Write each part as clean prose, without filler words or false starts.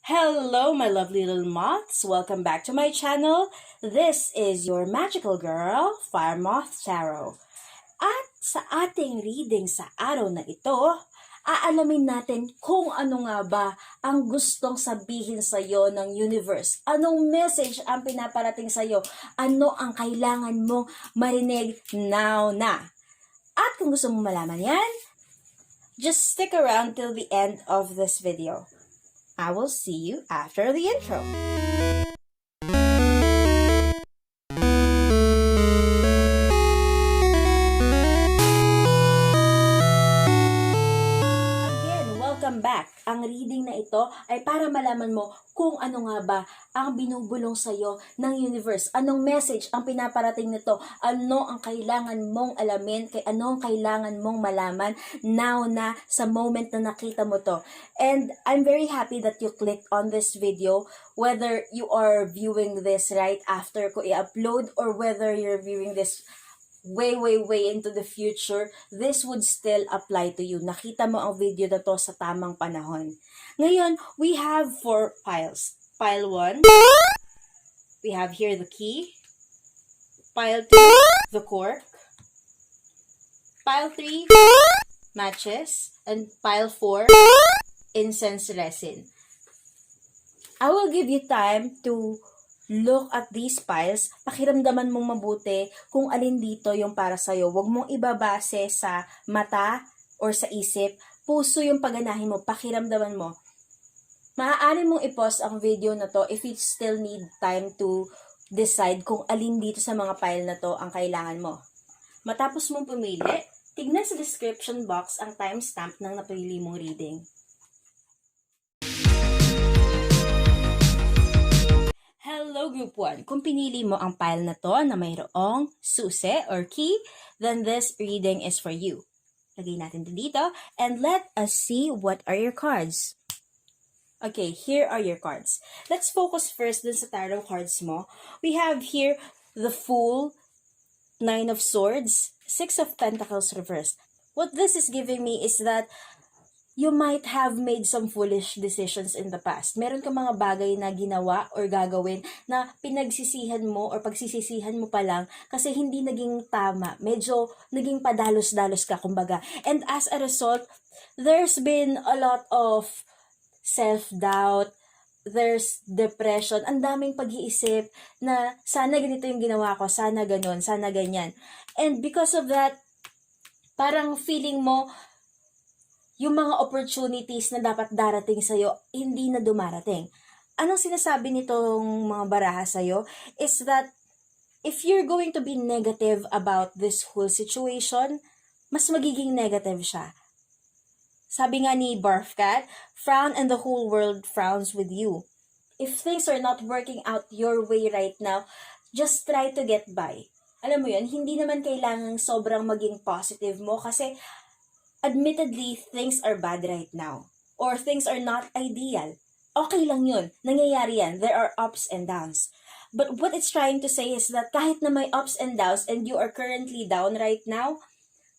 Hello, my lovely little moths. Welcome back to my channel. This is your magical girl, Fire Moth Tarot. At sa ating reading sa araw na ito, aalamin natin kung ano nga ba ang gustong sabihin sa iyo ng universe. Anong message ang pinaparating sa iyo? Ano ang kailangan mong marinig now na? At kung gusto mong malaman yan, just stick around till the end of this video. I will see you after the intro. Again, welcome back. Ang reading na ito ay para malaman mo kung ano nga ba ang binubulong sa iyo ng universe. Anong message ang pinaparating nito? Ano ang kailangan mong alamin? Anong kailangan mong malaman now na sa moment na nakita mo to? And I'm very happy that you clicked on this video, whether you are viewing this right after ko i-upload or whether you're viewing this way into the future, this would still apply to you. Nakita mo ang video na to sa tamang panahon. Ngayon, we have 4 piles. Pile 1, we have here the key. Pile 2, the cork. Pile 3, matches. And pile 4, incense resin. I will give you time to look at these piles. Pakiramdaman mong mabuti kung alin dito yung para sa'yo. Huwag mong ibabase sa mata or sa isip. Puso yung pagganahin mo. Pakiramdaman mo. Maaari mong i-pause ang video na to if you still need time to decide kung alin dito sa mga pile na to ang kailangan mo. Matapos mong pumili, tignan sa description box ang timestamp ng napili mong reading. Hello Group 1! Kung pinili mo ang pile na to na mayroong susi or key, then this reading is for you. Lagay natin dito and let us see what are your cards. Okay, here are your cards. Let's focus first dun sa tarot cards mo. We have here the Fool, 9 of Swords, 6 of Pentacles reversed. What this is giving me is that you might have made some foolish decisions in the past. Meron ka mga bagay na ginawa or gagawin na pinagsisihan mo or pagsisisihan mo pa lang kasi hindi naging tama. Medyo naging padalos-dalos ka, kumbaga. And as a result, there's been a lot of self-doubt, there's depression, ang daming pag-iisip na sana ganito yung ginawa ko, sana ganon, sana ganyan. And because of that, parang feeling mo, yung mga opportunities na dapat darating sa'yo, hindi na dumarating. Anong sinasabi nitong mga baraha sa'yo is that if you're going to be negative about this whole situation, mas magiging negative siya. Sabi nga ni Barfcat, frown and the whole world frowns with you. If things are not working out your way right now, just try to get by. Alam mo yun, hindi naman kailangang sobrang maging positive mo kasi admittedly, things are bad right now. Or things are not ideal. Okay lang yun. Nangyayari yan. There are ups and downs. But what it's trying to say is that kahit na may ups and downs and you are currently down right now,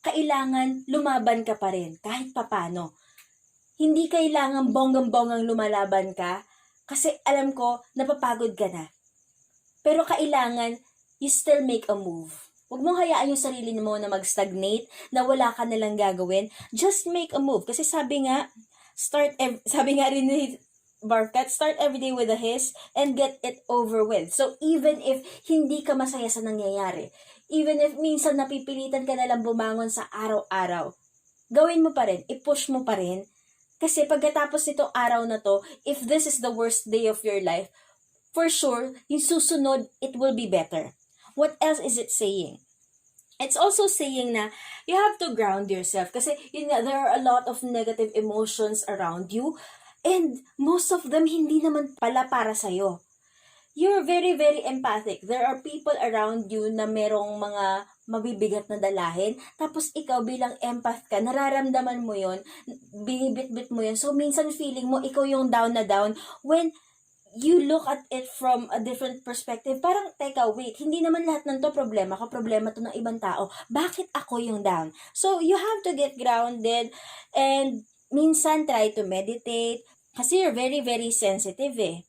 kailangan lumaban ka pa rin, kahit papano. Hindi kailangan bonggang-bonggang lumalaban ka, kasi alam ko, napapagod ka na. Pero kailangan, you still make a move. Huwag mong hayaan yung sarili mo na mag-stagnate, na wala ka nalang gagawin. Just make a move. Kasi sabi nga rin ni Barkat, start every day with a hiss and get it over with. So even if hindi ka masaya sa nangyayari, even if minsan napipilitan ka nalang bumangon sa araw-araw, gawin mo pa rin, i-push mo pa rin. Kasi pagkatapos nitong araw na to, if this is the worst day of your life, for sure, yung susunod, it will be better. What else is it saying? It's also saying na you have to ground yourself. Kasi yun nga, there are a lot of negative emotions around you. And most of them, hindi naman pala para sa'yo. You're very empathic. There are people around you na merong mga mabibigat na dalahin. Tapos ikaw bilang empath ka, nararamdaman mo yon, binibit-bit mo yon. So minsan feeling mo, ikaw yung down na down. When you look at it from a different perspective, parang, teka, wait, hindi naman lahat ng to problema ko, problema to ng ibang tao. Bakit ako yung down? So you have to get grounded and minsan try to meditate, Kasi you're very, very sensitive eh.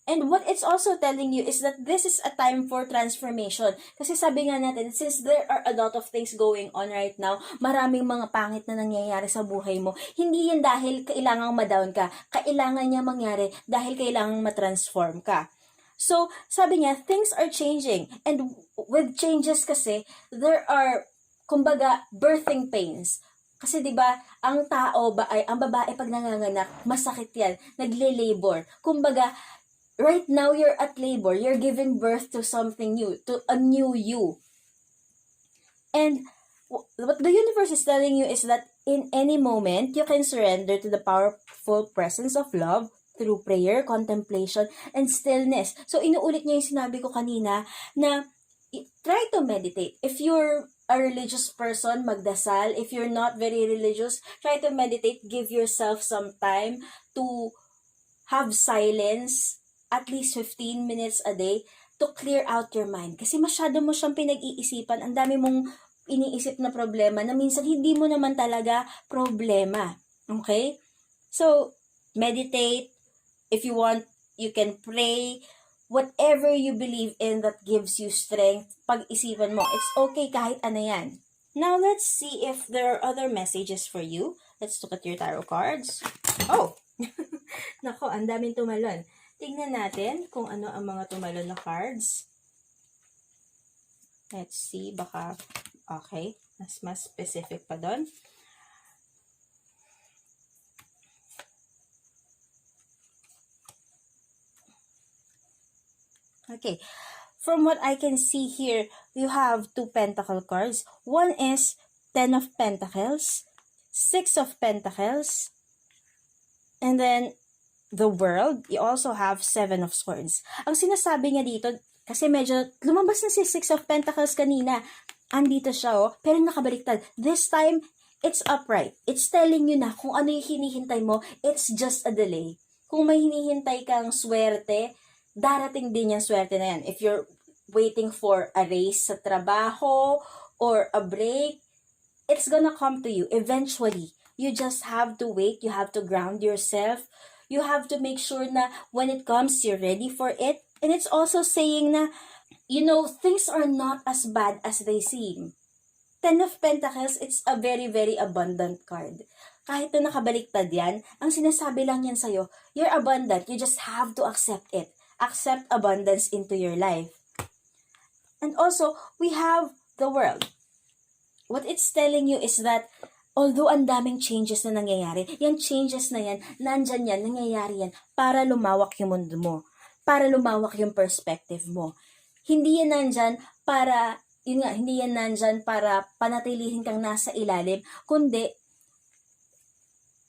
And what it's also telling you is that this is a time for transformation. Kasi sabi nga natin, since there are a lot of things going on right now, maraming mga pangit na nangyayari sa buhay mo, hindi yan dahil kailangang ma-down ka. Kailangan niya mangyari dahil kailangang ma-transform ka. So, sabi niya, things are changing. And with changes kasi, there are, kumbaga, birthing pains. Kasi 'di ba, ang babae pag nanganganak, masakit 'yan, nagle-labor. Kumbaga, right now you're at labor, you're giving birth to something new, to a new you. And what the universe is telling you is that in any moment, you can surrender to the powerful presence of love through prayer, contemplation, and stillness. So, inuulit niya yung sinabi ko kanina na try to meditate. If you're a religious person, magdasal. If you're not very religious, try to meditate. Give yourself some time to have silence, at least 15 minutes a day, to clear out your mind. Kasi masyado mo siyang pinag-iisipan. Ang dami mong iniisip na problema na minsan hindi mo naman talaga problema. Okay? So, meditate. If you want, you can pray. Whatever you believe in that gives you strength, pag-isipan mo, it's okay kahit ano yan. Now, let's see if there are other messages for you. Let's look at your tarot cards. Oh! Nako, ang daming tumalon. Tingnan natin kung ano ang mga tumalon na cards. Let's see, baka, okay, mas specific pa doon. Okay, from what I can see here, you have 2 pentacle cards. One is 10 of Pentacles, 6 of Pentacles, and then the World. You also have 7 of Swords. Ang sinasabi niya dito, kasi medyo lumabas na si 6 of Pentacles kanina. Andito siya oh, pero nakabaliktad. This time, it's upright. It's telling you na kung ano yung hinihintay mo, it's just a delay. Kung may hinihintay kang swerte, darating din yung swerte na yan. If you're waiting for a raise sa trabaho or a break, it's gonna come to you eventually. You just have to wait. You have to ground yourself. You have to make sure na when it comes, you're ready for it. And it's also saying na, you know, things are not as bad as they seem. 10 of Pentacles, it's a very, very abundant card. Kahit na nakabaliktad yan, ang sinasabi lang yan sa'yo, you're abundant. You just have to accept it. Accept abundance into your life. And also, we have the World. What it's telling you is that although ang daming changes na nangyayari, yung changes na yan, nandyan yan, nangyayari yan, para lumawak yung mundo mo. Para lumawak yung perspective mo. Hindi yan nandyan para, yun nga, hindi yan nandyan para panatilihin kang nasa ilalim, kundi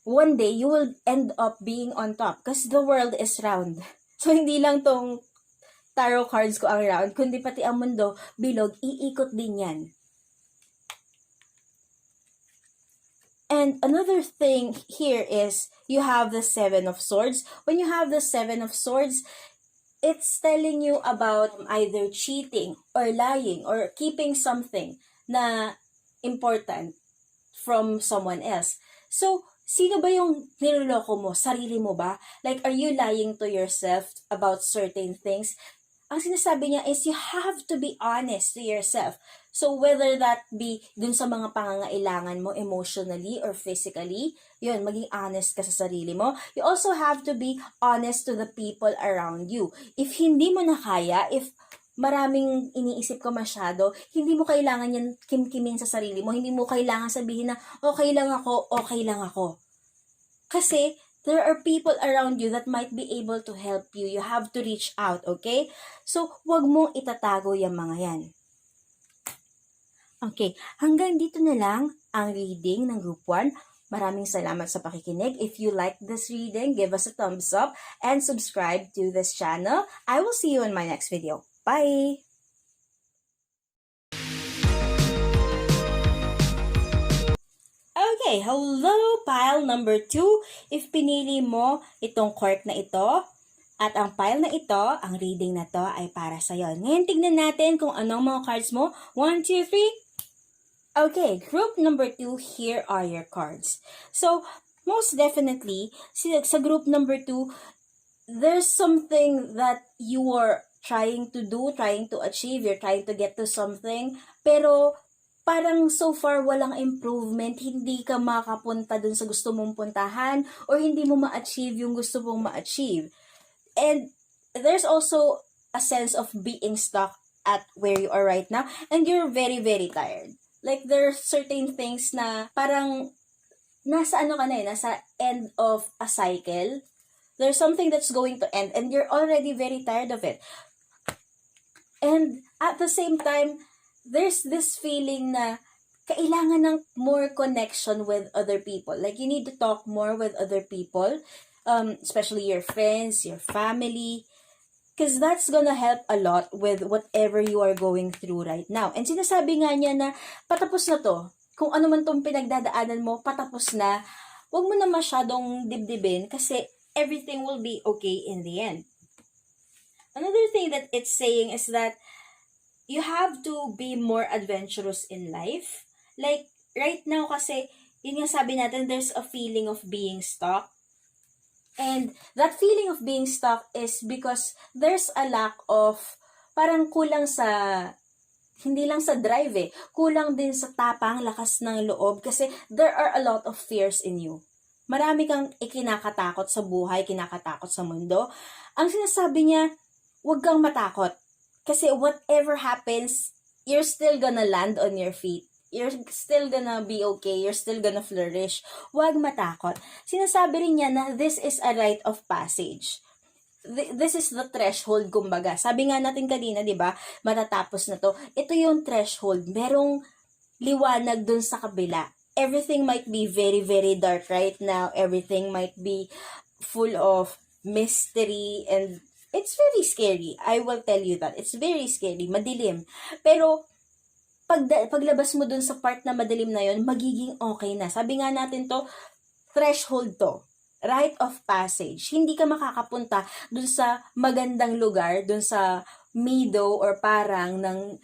one day you will end up being on top because the world is round. So, hindi lang tong tarot cards ko ang round, kundi pati ang mundo, bilog, iikot din yan. And another thing here is, you have the 7 of Swords. When you have the 7 of Swords, it's telling you about either cheating or lying or keeping something na important from someone else. So, sino ba yung niloloko mo? Sarili mo ba? Like, are you lying to yourself about certain things? Ang sinasabi niya is you have to be honest to yourself. So, whether that be dun sa mga pangangailangan mo emotionally or physically, yun, maging honest ka sa sarili mo. You also have to be honest to the people around you. If hindi mo na kaya, if maraming iniisip ko masyado, hindi mo kailangan yan kimkimin sa sarili mo. Hindi mo kailangan sabihin na, okay lang ako, okay lang ako. Kasi, there are people around you that might be able to help you. You have to reach out, okay? So, wag mong itatago yung mga yan. Okay, hanggang dito na lang ang reading ng Group 1. Maraming salamat sa pakikinig. If you like this reading, give us a thumbs up and subscribe to this channel. I will see you in my next video. Bye! Okay, hello pile number 2. If pinili mo itong cork na ito at ang pile na ito, ang reading na to ay para sa'yo. Ngayon tignan natin kung anong mga cards mo. 1, 2, 3. Okay, group number 2, here are your cards. So, most definitely, sa group number 2, there's something that you are trying to do, trying to achieve, you're trying to get to something, pero parang so far walang improvement, hindi ka makapunta dun sa gusto mong puntahan, or hindi mo ma-achieve yung gusto mong ma-achieve. And there's also a sense of being stuck at where you are right now, and you're very, very tired. Like, there are certain things na parang nasa nasa end of a cycle. There's something that's going to end, and you're already very tired of it. And at the same time, there's this feeling na kailangan ng more connection with other people. Like, you need to talk more with other people, especially your friends, your family, because that's gonna help a lot with whatever you are going through right now. And sinasabi nga niya na patapos na to. Kung ano man tong pinagdadaanan mo, patapos na. Huwag mo na masyadong dibdibin kasi everything will be okay in the end. Another thing that it's saying is that you have to be more adventurous in life. Like, right now kasi, yun nga sabi natin, there's a feeling of being stuck. And that feeling of being stuck is because there's a lack of, parang kulang sa, hindi lang sa drive kulang din sa tapang, lakas ng loob, kasi there are a lot of fears in you. Marami kang ikinakatakot sa buhay, kinakatakot sa mundo. Ang sinasabi niya, huwag kang matakot. Kasi whatever happens, you're still gonna land on your feet. You're still gonna be okay. You're still gonna flourish. Huwag matakot. Sinasabi rin niya na this is a rite of passage. This is the threshold, kumbaga. Sabi nga natin kanina, di ba, matatapos na to. Ito yung threshold. Merong liwanag dun sa kabila. Everything might be very, very dark right now. Everything might be full of mystery and it's very scary. I will tell you that. It's very scary. Madilim. Pero, paglabas mo dun sa part na madilim na yon, magiging okay na. Sabi nga natin to, threshold to. Rite of passage. Hindi ka makakapunta dun sa magandang lugar, dun sa meadow or parang ng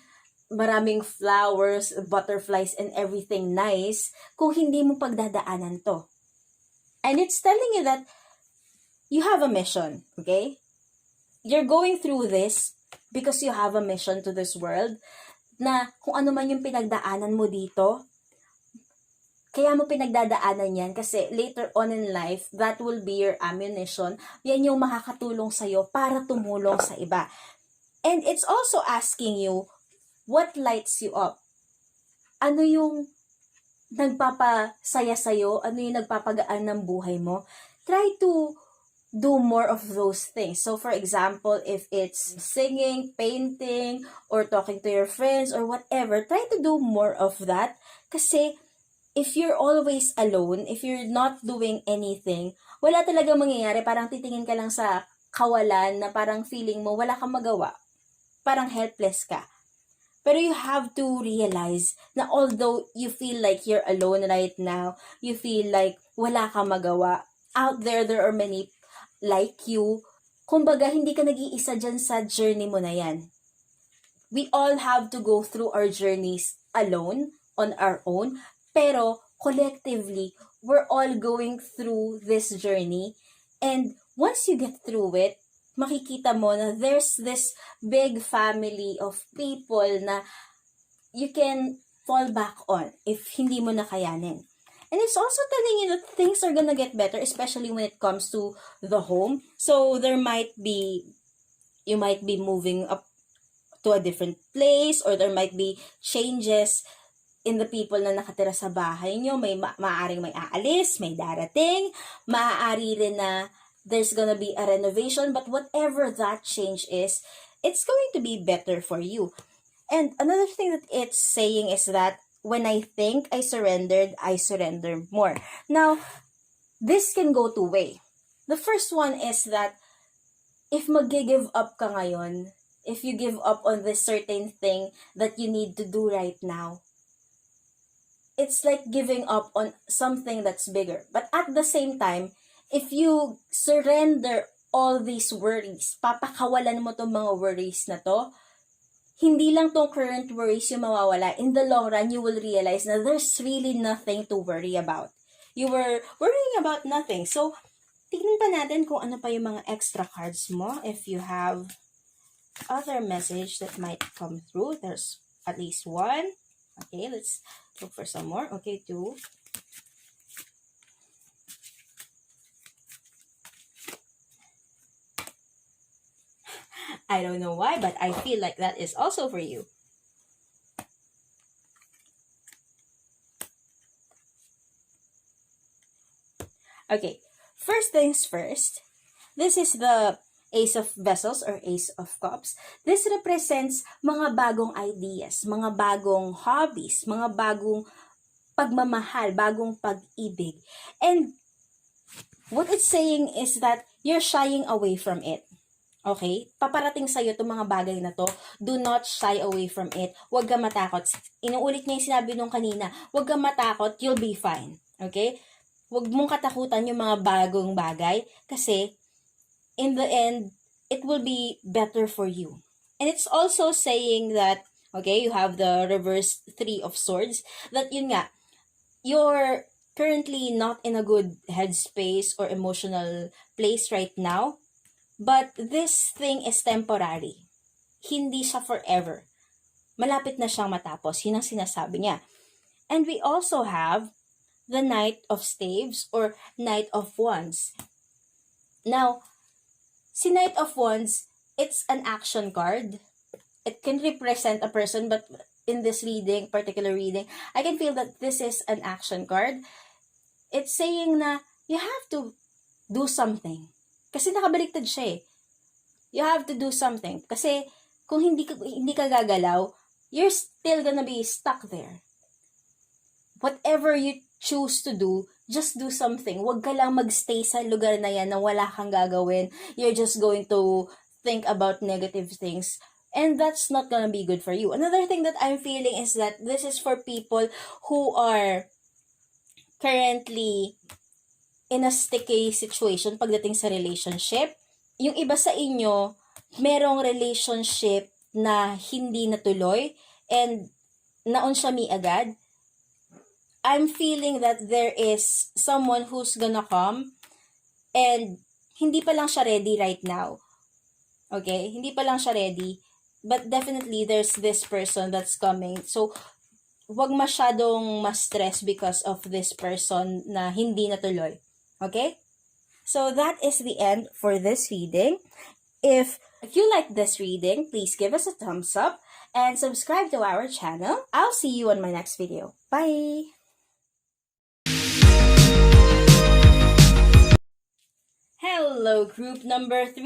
maraming flowers, butterflies, and everything nice kung hindi mo pagdadaanan to. And it's telling you that you have a mission, okay? You're going through this because you have a mission to this world na kung ano man yung pinagdaanan mo dito, kaya mo pinagdadaanan yan kasi later on in life, that will be your ammunition. Yan yung makakatulong sa'yo para tumulong sa iba. And it's also asking you, what lights you up? Ano yung nagpapasaya sa'yo? Ano yung nagpapagaan ng buhay mo? Try to do more of those things. So, for example, if it's singing, painting, or talking to your friends, or whatever, try to do more of that. Kasi, if you're always alone, if you're not doing anything, wala talaga mangyayari. Parang titingin ka lang sa kawalan na parang feeling mo, wala kang magawa. Parang helpless ka. Pero you have to realize na although you feel like you're alone right now, you feel like wala kang magawa, out there are many like you. Kumbaga, hindi ka nag-iisa dyan sa journey mo na yan. We all have to go through our journeys alone, on our own, pero collectively, we're all going through this journey. And once you get through it, makikita mo na there's this big family of people na you can fall back on if hindi mo na kayanin. And it's also telling you that things are gonna get better, especially when it comes to the home. So you might be moving up to a different place, or there might be changes in the people na nakatira sa bahay nyo. Maaaring may aalis, may darating, maaari rin na there's gonna be a renovation, but whatever that change is, it's going to be better for you. And another thing that it's saying is that when I think I surrender more. Now, this can go two ways. The first one is that if mag-give up ka ngayon, if you give up on this certain thing that you need to do right now, it's like giving up on something that's bigger. But at the same time, if you surrender all these worries, papakawalan mo tong mga worries na to, hindi lang tong current worries yung mawawala. In the long run, you will realize na there's really nothing to worry about. You were worrying about nothing. So, tignan pa natin kung ano pa yung mga extra cards mo. If you have other message that might come through. There's at least one. Okay, let's look for some more. Okay, two. I don't know why, but I feel like that is also for you. Okay, first things first. This is the Ace of Vessels or Ace of Cups. This represents mga bagong ideas, mga bagong hobbies, mga bagong pagmamahal, bagong pag-ibig. And what it's saying is that you're shying away from it. Okay? Paparating sa'yo itong mga bagay na to. Do not shy away from it. Huwag ka matakot. Inuulit niya yung sinabi nung kanina. Huwag ka matakot, you'll be fine. Okay? Huwag mong katakutan yung mga bagong bagay kasi in the end, it will be better for you. And it's also saying that, okay, you have the reverse 3 of swords, that yun nga, you're currently not in a good headspace or emotional place right now. But this thing is temporary. Hindi siya forever. Malapit na siyang matapos. Yun ang sinasabi niya. And we also have the Knight of Staves or Knight of Wands. Now, si Knight of Wands, it's an action card. It can represent a person, but in this reading, particular reading, I can feel that this is an action card. It's saying na you have to do something. Kasi nakabaliktad siya eh. You have to do something. Kasi kung hindi ka gagalaw, you're still gonna be stuck there. Whatever you choose to do, just do something. Huwag ka lang magstay sa lugar na yan na wala kang gagawin. You're just going to think about negative things. And that's not gonna be good for you. Another thing that I'm feeling is that this is for people who are currently in a sticky situation pagdating sa relationship. Yung iba sa inyo, merong relationship na hindi natuloy and naunsyami agad. I'm feeling that there is someone who's gonna come and hindi pa lang siya ready right now. Okay? Hindi pa lang siya ready. But definitely, there's this person that's coming. So, wag masyadong ma-stress because of this person na hindi natuloy. Okay? So, that is the end for this reading. If you like this reading, please give us a thumbs up and subscribe to our channel. I'll see you on my next video. Bye! Hello, group number 3.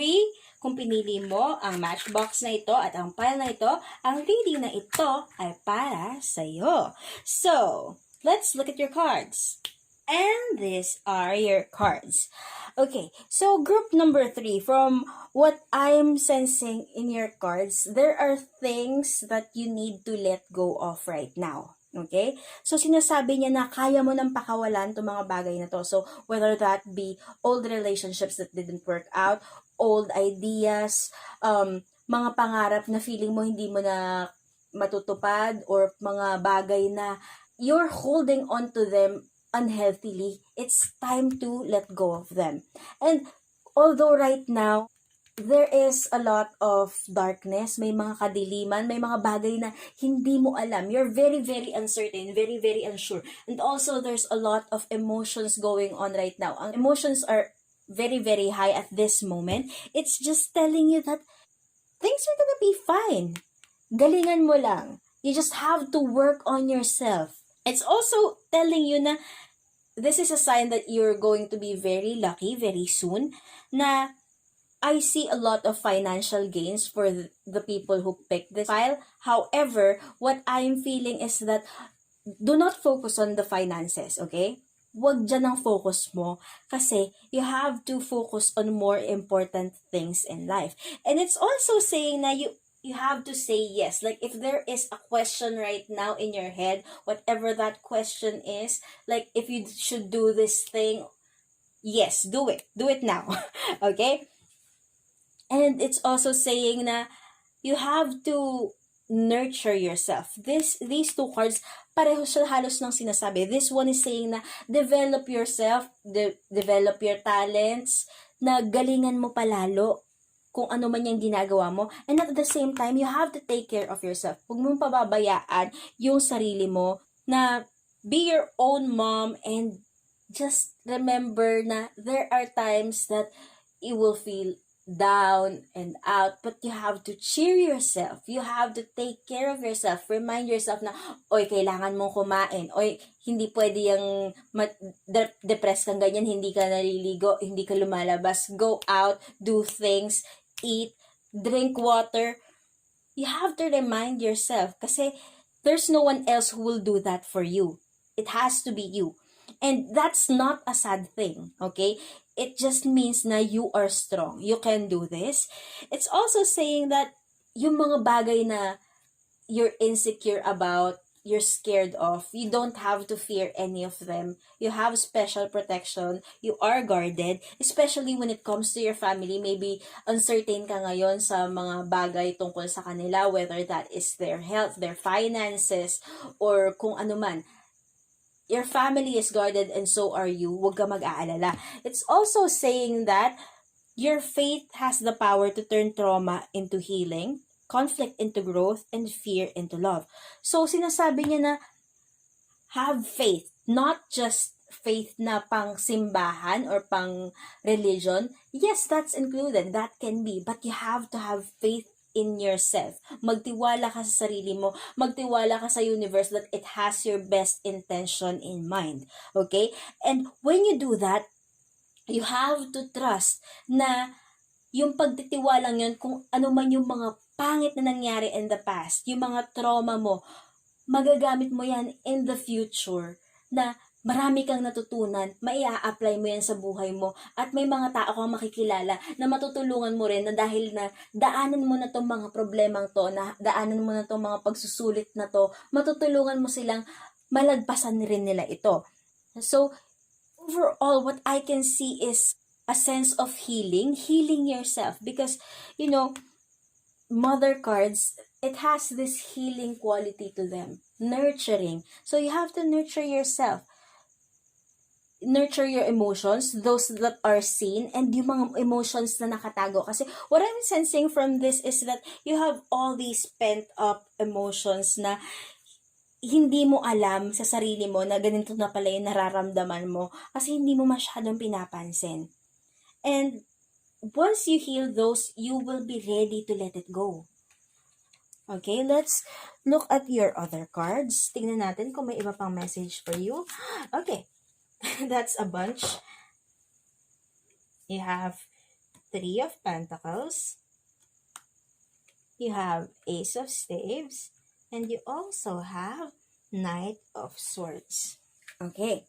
Kung pinili mo ang matchbox na ito at ang pile na ito, ang reading na ito ay para sa'yo. So, let's look at your cards. And these are your cards. Okay, so group number 3, from what I'm sensing in your cards, there are things that you need to let go of right now. Okay? So, sinasabi niya na kaya mo nang pakawalan itong mga bagay na to. So, whether that be old relationships that didn't work out, old ideas, mga pangarap na feeling mo hindi mo na matutupad, or mga bagay na you're holding on to them unhealthily, it's time to let go of them. And although right now, there is a lot of darkness, may mga kadiliman, may mga bagay na hindi mo alam. You're very, very uncertain, very, very unsure. And also, there's a lot of emotions going on right now. Ang emotions are very, very high at this moment. It's just telling you that things are gonna be fine. Galingan mo lang. You just have to work on yourself. It's also telling you na this is a sign that you're going to be very lucky very soon, na I see a lot of financial gains for the people who picked this file. However, what I'm feeling is that do not focus on the finances, okay? Huwag dyan ang focus mo kasi you have to focus on more important things in life. And it's also saying na you have to say yes. Like if there is a question right now in your head, whatever that question is, like if you should do this thing, yes, do it. Do it now. Okay? And it's also saying na you have to nurture yourself. These two cards, pareho siya halos ng sinasabi. This one is saying na develop yourself, develop your talents, na galingan mo palalo kung ano man yung ginagawa mo. And at the same time, you have to take care of yourself. Huwag mong pababayaan yung sarili mo na be your own mom, and just remember na there are times that you will feel down and out, but you have to cheer yourself. You have to take care of yourself. Remind yourself na, oy, kailangan mong kumain. Oy, hindi pwede yung depressed kang ganyan, hindi ka naliligo, hindi ka lumalabas. Go out, do things, eat, drink water. You have to remind yourself kasi there's no one else who will do that for you. It has to be you. And that's not a sad thing, okay? It just means na you are strong. You can do this. It's also saying that yung mga bagay na you're insecure about, you're scared of, you don't have to fear any of them. You have special protection. You are guarded, especially when it comes to your family. Maybe uncertain ka ngayon sa mga bagay tungkol sa kanila, whether that is their health, their finances, or kung ano man. Your family is guarded and so are you. Huwag ka mag-aalala. It's also saying that your faith has the power to turn trauma into healing, conflict into growth, and fear into love. So, sinasabi niya na have faith. Not just faith na pang simbahan or pang religion. Yes, that's included. That can be. But you have to have faith in yourself. Magtiwala ka sa sarili mo. Magtiwala ka sa universe that it has your best intention in mind. Okay? And when you do that, you have to trust na yung pagtitiwalang yun, kung ano man yung mga pangit na nangyari in the past, yung mga trauma mo, magagamit mo yan in the future na marami kang natutunan, maia-apply mo yan sa buhay mo, at may mga tao kang makikilala na matutulungan mo rin na dahil na daanan mo na tong mga problemang to, na daanan mo na tong mga pagsusulit na to, matutulungan mo silang malagpasan rin nila ito. So, overall, what I can see is a sense of healing yourself, because, you know, mother cards, it has this healing quality to them, nurturing. So, you have to nurture yourself. Nurture your emotions, those that are seen, and yung mga emotions na nakatago. Kasi what I'm sensing from this is that you have all these pent up emotions na hindi mo alam sa sarili mo na ganito na pala yung nararamdaman mo kasi hindi mo masyadong pinapansin. And once you heal those, you will be ready to let it go. Okay, let's look at your other cards. Tingnan natin kung may iba pang message for you. Okay. That's a bunch. You have 3 of Pentacles. You have Ace of Staves. And you also have Knight of Swords. Okay.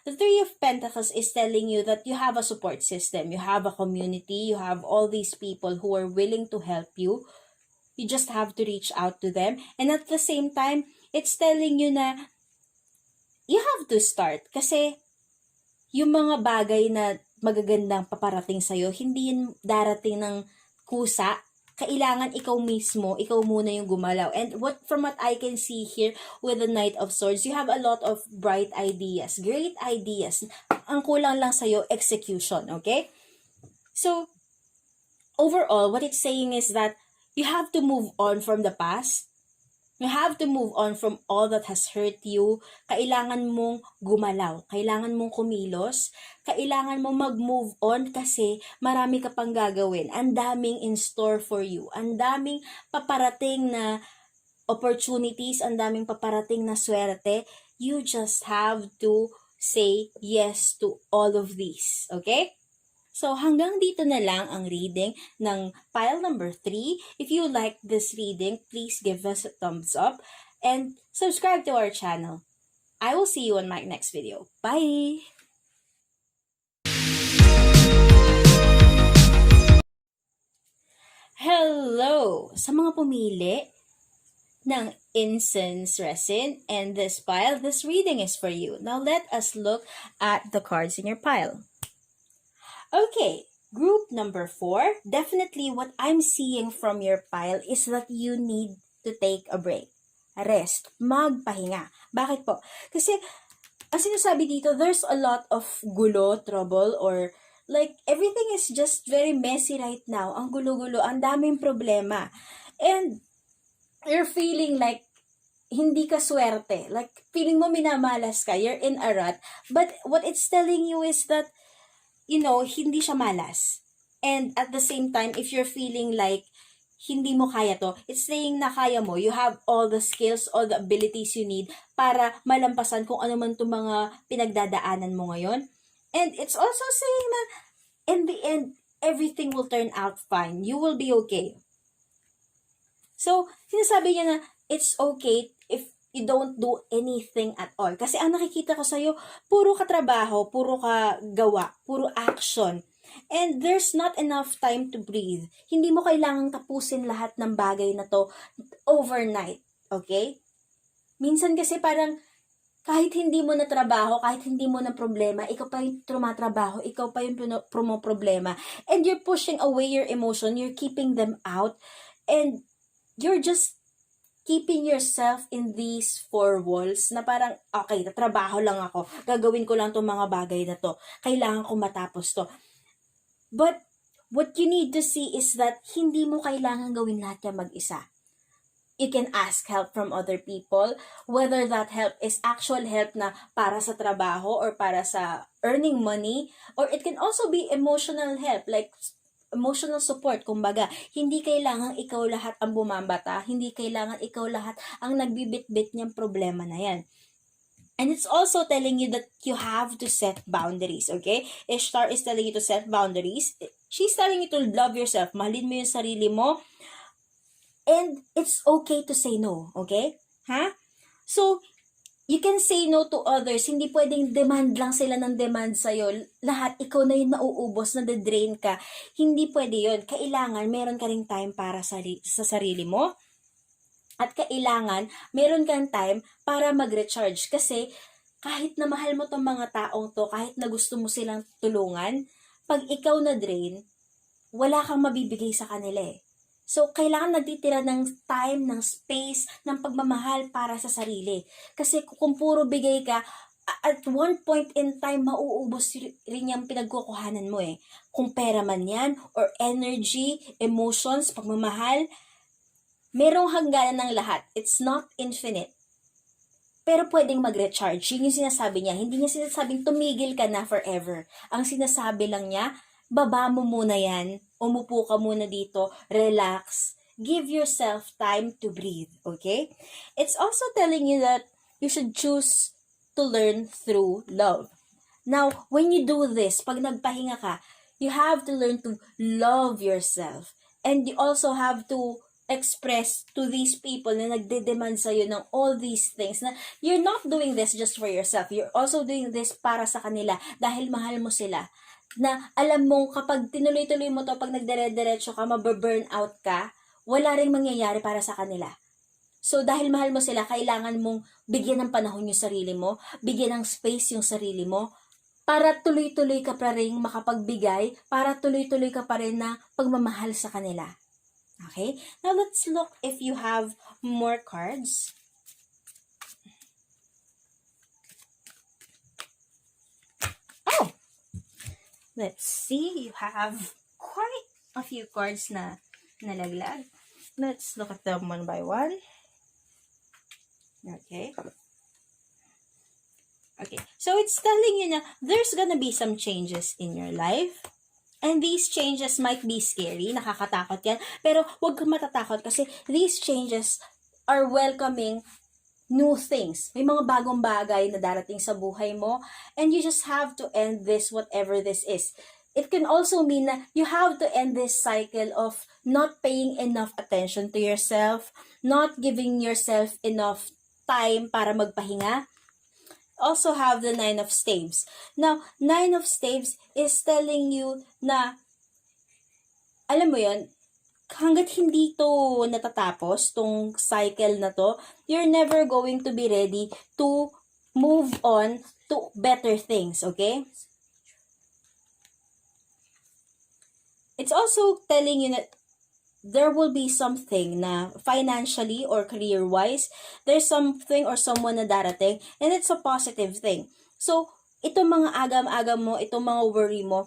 The 3 of Pentacles is telling you that you have a support system. You have a community. You have all these people who are willing to help you. You just have to reach out to them. And at the same time, it's telling you na you have to start kasi yung mga bagay na magagandang paparating sa'yo, hindi yun darating ng kusa. Kailangan ikaw mismo, ikaw muna yung gumalaw. And from what I can see here with the Knight of Swords, you have a lot of bright ideas, great ideas. Ang kulang lang sa'yo, execution, okay? So, overall, what it's saying is that you have to move on from the past. You have to move on from all that has hurt you. Kailangan mong gumalaw. Kailangan mong kumilos. Kailangan mong mag-move on kasi marami ka pang gagawin. Ang daming in store for you. Ang daming paparating na opportunities. Ang daming paparating na swerte. You just have to say yes to all of these. Okay? So, hanggang dito na lang ang reading ng pile number 3. If you like this reading, please give us a thumbs up and subscribe to our channel. I will see you on my next video. Bye! Hello! Sa mga pumili ng incense resin and this pile, this reading is for you. Now, let us look at the cards in your pile. Okay, Group number 4, definitely what I'm seeing from your pile is that you need to take a break. Rest. Magpahinga. Bakit po? Kasi, ang sinasabi dito, there's a lot of gulo, trouble, or like, everything is just very messy right now. Ang gulo-gulo, ang daming problema. And, you're feeling like, hindi ka swerte. Like, feeling mo minamalas ka. You're in a rut. But, what it's telling you is that, hindi siya malas. And at the same time, if you're feeling like hindi mo kaya to, it's saying na kaya mo. You have all the skills, all the abilities you need para malampasan kung ano man itong mga pinagdadaanan mo ngayon. And it's also saying na in the end, everything will turn out fine. You will be okay. So, sinasabi niya na it's okay if you don't do anything at all. Kasi ang nakikita ko sa'yo, puro ka trabaho, puro ka gawa, puro action. And there's not enough time to breathe. Hindi mo kailangang tapusin lahat ng bagay na to overnight. Okay? Minsan kasi parang kahit hindi mo na trabaho, kahit hindi mo na problema, ikaw pa yung tumatrabaho, ikaw pa yung problema. And you're pushing away your emotion, you're keeping them out, and you're just keeping yourself in these four walls na parang, okay, tatrabaho lang ako, gagawin ko lang itong mga bagay na to, kailangan ko matapos to. But, what you need to see is that hindi mo kailangan gawin lahat yan mag-isa. You can ask help from other people, whether that help is actual help na para sa trabaho or para sa earning money, or it can also be emotional help, like emotional support, kumbaga. Hindi kailangan ikaw lahat ang bumambata, hindi kailangan ikaw lahat ang nagbibit-bit niyang problema na yan. And it's also telling you that you have to set boundaries, okay? Ishtar is telling you to set boundaries. She's telling you to love yourself. Mahalin mo yung sarili mo. And it's okay to say no, okay? Ha? So, you can say no to others. Hindi pwedeng demand lang sila ng demand sa'yo. Lahat, ikaw na yung nauubos, na-drain ka. Hindi pwede yun. Kailangan, meron ka ring time para sa sarili mo. At kailangan, meron kang time para mag-recharge. Kasi, kahit na mahal mo tong mga taong to, kahit na gusto mo silang tulungan, pag ikaw na-drain, wala kang mabibigay sa kanila eh. So, kailangan nagtitira ng time, ng space, ng pagmamahal para sa sarili. Kasi kung puro bigay ka, at one point in time, mauubos rin yung pinagkukuhanan mo eh. Kung pera man yan, or energy, emotions, pagmamahal, merong hangganan ng lahat. It's not infinite. Pero pwedeng mag-recharge. Yun yung sinasabi niya. Hindi niya sinasabing tumigil ka na forever. Ang sinasabi lang niya, baba mo muna yan. Umupo ka muna dito, relax, give yourself time to breathe, okay? It's also telling you that you should choose to learn through love. Now, when you do this, pag nagpahinga ka, you have to learn to love yourself. And you also have to express to these people na nagde-demand sa'yo ng all these things na you're not doing this just for yourself. You're also doing this para sa kanila dahil mahal mo sila. Na alam mong kapag tinuloy-tuloy mo to, pag nagdire-diretso ka, mababurn out ka, wala ring mangyayari para sa kanila. So, dahil mahal mo sila, kailangan mong bigyan ng panahon yung sarili mo, bigyan ng space yung sarili mo, para tuloy-tuloy ka pa rin makapagbigay, para tuloy-tuloy ka pa rin na pagmamahal sa kanila. Okay? Now, let's look if you have more cards. Let's see, you have quite a few cards na nalaglag. Let's look at them one by one. Okay. Okay, so it's telling you na there's gonna be some changes in your life. And these changes might be scary, nakakatakot yan. Pero huwag kang matatakot kasi these changes are welcoming new things. May mga bagong bagay na darating sa buhay mo and you just have to end this, whatever this is. It can also mean na you have to end this cycle of not paying enough attention to yourself, not giving yourself enough time para magpahinga. Also have the 9 of Staves. Now, 9 of Staves is telling you na, alam mo yon, hanggat hindi to natatapos, tong cycle na to, you're never going to be ready to move on to better things, okay? it's also telling you that there will be something na financially or career-wise, there's something or someone na darating, and it's a positive thing. So, itong mga agam-agam mo, itong mga worry mo,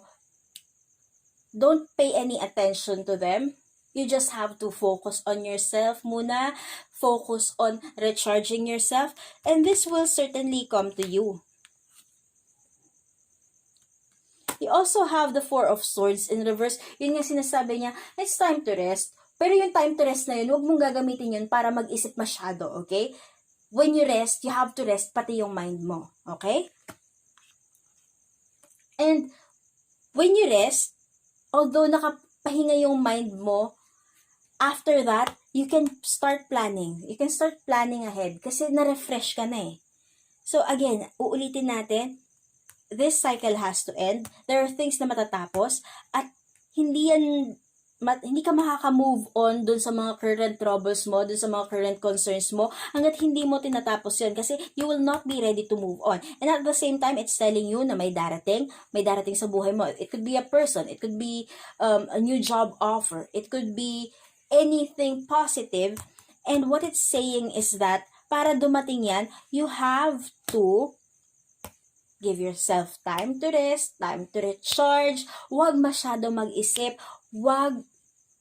don't pay any attention to them. You just have to focus on yourself muna, focus on recharging yourself, and this will certainly come to you. You also have the Four of Swords in reverse. Yun nga sinasabi niya, it's time to rest. Pero yung time to rest na yun, huwag mong gagamitin yun para mag-isip masyado, okay? When you rest, you have to rest pati yung mind mo, okay? And when you rest, although nakapahinga yung mind mo, after that, you can start planning. You can start planning ahead kasi na-refresh ka na eh. So again, uulitin natin, this cycle has to end. There are things na matatapos at hindi ka makaka-move on dun sa mga current troubles mo, dun sa mga current concerns mo, hanggat hindi mo tinatapos yun kasi you will not be ready to move on. And at the same time, it's telling you na may darating sa buhay mo. It could be a person, it could be a new job offer, it could be anything positive. And what it's saying is that para dumating yan, you have to give yourself time to rest, time to recharge. Huwag masyado mag-isip. Huwag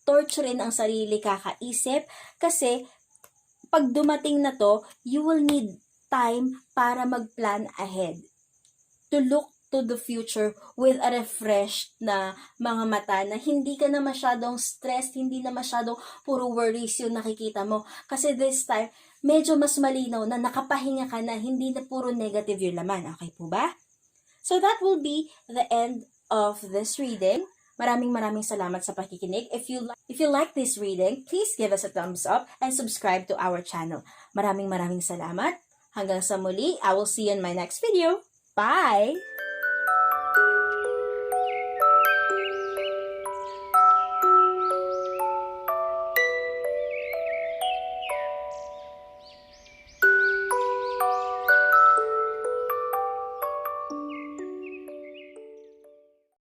torturein ang sarili kakaisip. Kasi, pag dumating na to, you will need time para mag-plan ahead. To look to the future with a refreshed na mga mata na hindi ka na masyadong stressed, hindi na masyadong puro worries yung nakikita mo. Kasi this time, medyo mas malinaw na nakapahinga ka na, hindi na puro negative yung laman. Okay po ba? So that will be the end of this reading. Maraming salamat sa pakikinig. If you like this reading, please give us a thumbs up and subscribe to our channel. Maraming salamat. Hanggang sa muli, I will see you in my next video. Bye!